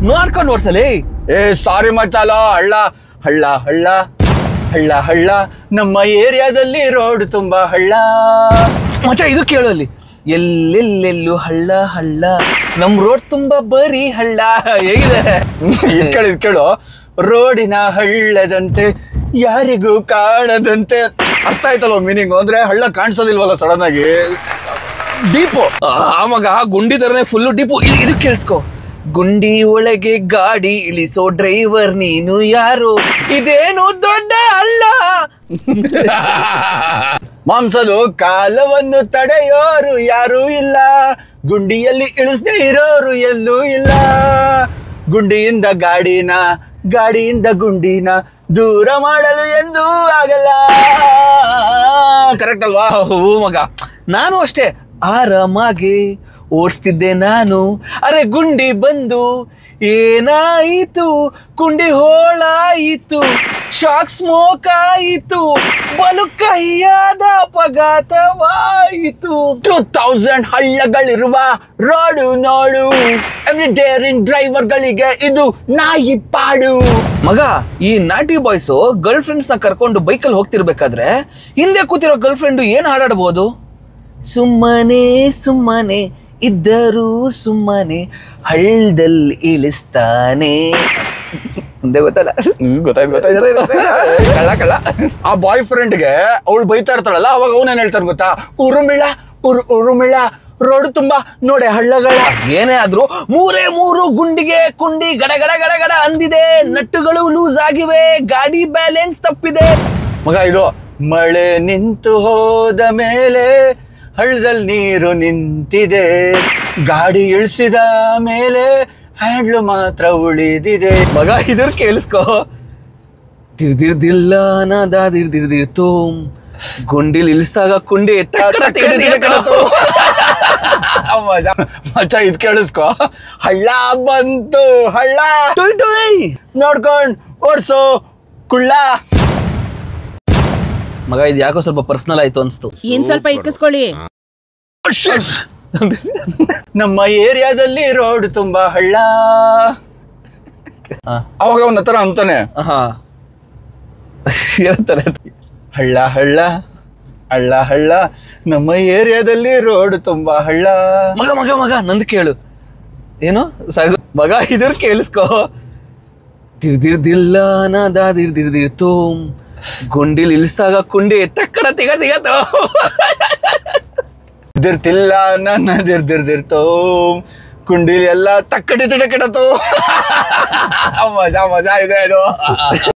ನೋಡ್ಕೊಂಡು ಓಡ್ಸಲಿ. ಸಾರಿ ಮಚಾಲ. ಹಳ್ಳ ಹಳ್ಳ ಹಳ್ಳ ಹಳ್ಳ ಹಳ್ಳ ನಮ್ಮ ಏರಿಯಾದಲ್ಲಿ ರೋಡ್ ತುಂಬಾ ಹಳ್ಳ. ಮಚ ಇದು ಕೇಳು ಅಲ್ಲಿ, ಎಲ್ಲೆಲ್ಲೆಲ್ಲೂ ಹಳ್ಳ ಹಳ್ಳ, ನಮ್ ರೋಡ್ ತುಂಬಾ ಬರೀ ಹಳ್ಳ. ಹೇಗಿದೆ? ಇದ್ ಕೇಳು. ರೋಡಿನ ಹಳ್ಳದಂತೆ ಯಾರಿಗೂ ಕಾಣದಂತೆ. ಅರ್ಥ ಆಯ್ತಲ್ವ ಮೀನಿಂಗು? ಅಂದ್ರೆ ಹಳ್ಳ ಕಾಣಿಸೋದಿಲ್ವಲ್ಲ ಸಡನ್ ಆಗಿ, ಡೀಪು. ಮಗ ಗುಂಡಿ ತರನೇ ಫುಲ್ಲು ಡೀಪು. ಇದು ಕೇಳಿಸ್ಕೊ. ಗುಂಡಿ ಒಳಗೆ ಗಾಡಿ ಇಳಿಸೋ ಡ್ರೈವರ್ ನೀನು ಯಾರು, ಇದೇನು ದೊಡ್ಡ ಹಳ್ಳ. ಮಾಂಸದು ಕಾಲವನ್ನು ತಡೆಯೋರು ಯಾರೂ ಇಲ್ಲ, ಗುಂಡಿಯಲ್ಲಿ ಇಳಿಸದೇ ಇರೋರು ಎಲ್ಲೂ ಇಲ್ಲ. ಗುಂಡಿಯಿಂದ ಗಾಡಿನ, ಗಾಡಿಯಿಂದ ಗುಂಡಿನ ದೂರ ಮಾಡಲು ಎಂದೂ ಆಗಲ್ಲ. ಕರೆಕ್ಟ್ ಅಲ್ವಾ? ಹೂ ಮಗ, ನಾನು ಅಷ್ಟೇ ಆರಾಮಾಗಿ ಓಡಿಸ್ತಿದ್ದೆ ನಾನು. ಅರೆ ಗುಂಡಿ ಬಂದು ಏನಾಯಿತು, ಗುಂಡಿ ಹೋಳಾಯಿತು, ಶಾಕ್ ಸ್ಮೋಕ್ ಆಯಿತು, ಬಲು ಕಹಿಯಾದ ಅಪಘಾತವಾಯಿತು. 2000 ಹಳ್ಳಗಳಿರುವ ರೋಡು ನೋಡು, ಎವ್ರಿ ಡೇರಿಂಗ್ ಡ್ರೈವರ್ಗಳಿಗೆ ಇದು ನಾಯಿ ಪಾಡು. ಮಗ, ಈ ನಾಟಿ ಬಾಯ್ಸು ಗರ್ಲ್ ಫ್ರೆಂಡ್ಸ್ ನ ಕರ್ಕೊಂಡು ಬೈಕಲ್ಲಿ ಹೋಗ್ತಿರ್ಬೇಕಾದ್ರೆ ಹಿಂದೆ ಕೂತಿರೋ ಗರ್ಲ್ ಫ್ರೆಂಡ್ ಏನ್ ಹಾಡಾಡ್ಬೋದು? ಸುಮ್ಮನೆ ಸುಮ್ಮನೆ ಇದ್ದರೂ ಸುಮ್ಮನೆ ಹಳ್ಳದಲ್ಲಿ ಇಳಿಸ್ತಾನೆ. ಮುಂದೆ ಗೊತ್ತಲ್ಲ? ಕಳ್ಳ ಕಳ್ಳ. ಆ ಬಾಯ್ ಫ್ರೆಂಡ್ಗೆ ಅವಳು ಬೈತಾ ಇರ್ತಾಳಲ್ಲ, ಅವಾಗ ಅವನೇನ್ ಹೇಳ್ತಾನೆ ಗೊತ್ತಾ? ಉರುಮಿಳ ಉರುಮಿಳ ರೋಡ್ ತುಂಬಾ ನೋಡೆ ಹಳ್ಳಗಳ. ಏನೇ ಆದ್ರೂ ಮೂರು ಗುಂಡಿಗೆ ಕುಂಡಿ ಗಡ ಗಡ ಗಡ ಗಡ ಅಂದಿದೆ, ನಟ್ಟುಗಳು ಲೂಸ್ ಆಗಿವೆ, ಗಾಡಿ ಬ್ಯಾಲೆನ್ಸ್ ತಪ್ಪಿದೆ. ಮಗ ಇದು ಮಳೆ ನಿಂತು ಹೋದ ಮೇಲೆ ಹಳ್ಳದಲ್ಲಿ ನೀರು ನಿಂತಿದೆ, ಗಾಡಿ ಇಳಿಸಿದ ಮೇಲೆ ಹ್ಯಾಂಡ್ಲು ಮಾತ್ರ ಉಳಿದಿದೆ. ಮಗ ಇದ್ರ ಕೇಳಿಸ್ಕೋ. ತಿರ್ದಿರ್ದಿಲ್ಲ ನಾದಿರ್ದಿರ್ದಿರ್ತು, ಗುಂಡಿಲಿ ಇಳಿಸಿದಾಗ ಕುಂಡಿ ಮಚ್ಚ ಇದ್ ಕೇಳಿಸ್ಕೋ. ಹಳ್ಳ ಬಂತು ಹಳ್ಳ ನೋಡ್ಕೊಂಡ್ ಓಡ್ಸೋ ಕುಳ್ಳ. ಮಗ ಇದು ಯಾಕೋ ಸ್ವಲ್ಪ ಪರ್ಸನಲ್ ಆಯ್ತು ಅನ್ಸ್ತು. ಏನ್ ಸ್ವಲ್ಪ ಇಕ್ಕಿಸ್ಕೊಳ್ಳಿ. ನಮ್ಮ ಏರಿಯಾದಲ್ಲಿ ರೋಡ್ ತುಂಬಾ ಹಳ್ಳ. ಅವಾಗ ಅವನ ಹತ್ರ ಅಂತಾನೆ, ಹಳ್ಳ ಹಳ್ಳ ಹಳ್ಳ ಹಳ್ಳ ನಮ್ಮ ಏರಿಯಾದಲ್ಲಿ ರೋಡ್ ತುಂಬಾ ಹಳ್ಳ. ಮಗ ಮಗ ಮಗ ನಂದು ಕೇಳು. ಏನು ಸಾಗು ಮಗ ಇದ್ರ ಕೇಳಿಸ್ಕೋ. ತಿರ್ದಿರ್ದಿಲ್ಲ ನಾದಿರ್ದಿರ್ದಿರ್ತು, ಗುಂಡಿಲಿ ಇಳಿಸಿದಾಗ ಕುಂಡಿ ತಕ್ಕಡ ತೆಗದು ದಿರ್ತಿಲ್ಲ ನನ್ನದಿರ್ದಿರ್ದಿರ್ತೋ, ಕುಂಡಿಲಿ ಎಲ್ಲ ತಕ್ಕಡಿ ತಿಡಕಿಡತು. ಮಜಾ ಮಜಾ ಇದೆ ಇದು.